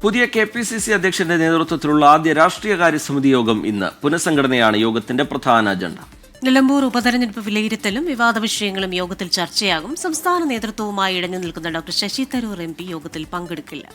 പുതിയ KPCC അധ്യക്ഷന്റെ നേതൃത്വത്തിലുള്ള ആദ്യ രാഷ്ട്രീയകാര്യ സമിതി യോഗം ഇന്ന്. പുനഃസംഘടനയാണ് യോഗത്തിന്റെ പ്രധാന അജണ്ട. നിലമ്പൂർ ഉപതെരഞ്ഞെടുപ്പ് വിലയിരുത്തലും വിവാദ വിഷയങ്ങളും യോഗത്തിൽ ചർച്ചയാകും. സംസ്ഥാന നേതൃത്വവുമായി ഇടഞ്ഞു നിൽക്കുന്ന ഡോക്ടർ ശശി തരൂർ MP യോഗത്തിൽ പങ്കെടുക്കില്ല.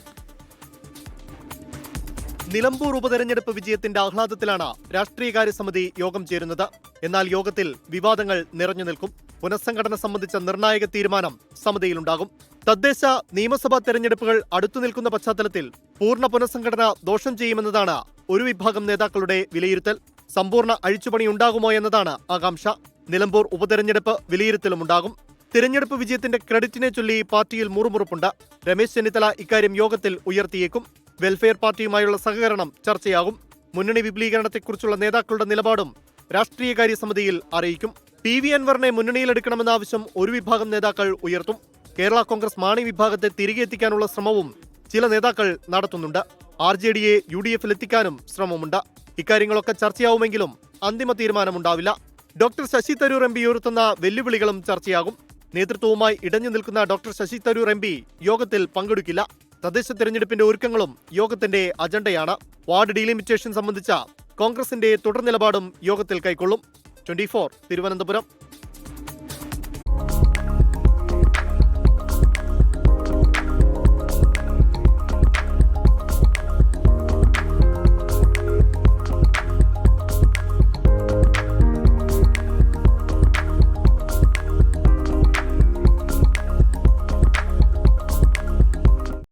നിലമ്പൂർ ഉപതെരഞ്ഞെടുപ്പ് വിജയത്തിന്റെ ആഹ്ലാദത്തിലാണ് രാഷ്ട്രീയകാര്യ സമിതി യോഗം ചേരുന്നത്. എന്നാൽ യോഗത്തിൽ വിവാദങ്ങൾ നിറഞ്ഞു നിൽക്കും. പുനഃസംഘടന സംബന്ധിച്ച നിർണായക തീരുമാനം സമിതിയിലുണ്ടാകും. തദ്ദേശ നിയമസഭാ തെരഞ്ഞെടുപ്പുകൾ അടുത്തു നിൽക്കുന്ന പശ്ചാത്തലത്തിൽ പൂർണ്ണ പുനഃസംഘടന ദോഷം ചെയ്യുമെന്നതാണ് ഒരു വിഭാഗം നേതാക്കളുടെ വിലയിരുത്തൽ. സമ്പൂർണ്ണ അഴിച്ചുപണി ഉണ്ടാകുമോ എന്നതാണ് ആകാംക്ഷ. നിലമ്പൂർ ഉപതെരഞ്ഞെടുപ്പ് വിലയിരുത്തലുമുണ്ടാകും. തിരഞ്ഞെടുപ്പ് വിജയത്തിന്റെ ക്രെഡിറ്റിനെ ചൊല്ലി പാർട്ടിയിൽ മുറുമുറുപ്പുണ്ട്. രമേശ് ചെന്നിത്തല ഇക്കാര്യം യോഗത്തിൽ ഉയർത്തിയേക്കും. വെൽഫെയർ പാർട്ടിയുമായുള്ള സഹകരണം ചർച്ചയാകും. മുന്നണി വിപുലീകരണത്തെക്കുറിച്ചുള്ള നേതാക്കളുടെ നിലപാടും രാഷ്ട്രീയകാര്യ സമിതിയിൽ അറിയിക്കും. PV അൻവറിനെ മുന്നണിയിലെടുക്കണമെന്ന ആവശ്യം ഒരു വിഭാഗം നേതാക്കൾ ഉയർത്തും. കേരള കോൺഗ്രസ് മാണി വിഭാഗത്തെ തിരികെ എത്തിക്കാനുള്ള ശ്രമവും ചില നേതാക്കൾ നടത്തുന്നുണ്ട്. RJDയെ UDF-ൽ എത്തിക്കാനും ശ്രമമുണ്ട്. ഇക്കാര്യങ്ങളൊക്കെ ചർച്ചയാവുമെങ്കിലും അന്തിമ തീരുമാനമുണ്ടാവില്ല. ഡോക്ടർ ശശി തരൂർ MP ഉയർത്തുന്ന വെല്ലുവിളികളും ചർച്ചയാകും. നേതൃത്വവുമായി ഇടഞ്ഞു നിൽക്കുന്ന ഡോക്ടർ ശശി തരൂർ MP യോഗത്തിൽ പങ്കെടുക്കില്ല. തദ്ദേശ തെരഞ്ഞെടുപ്പിന്റെ ഒരുക്കങ്ങളും യോഗത്തിന്റെ അജണ്ടയാണ്. വാർഡ് ഡീലിമിറ്റേഷൻ സംബന്ധിച്ച കോൺഗ്രസിന്റെ തുടർ നിലപാടും യോഗത്തിൽ കൈക്കൊള്ളും. 24 തിരുവനന്തപുരം.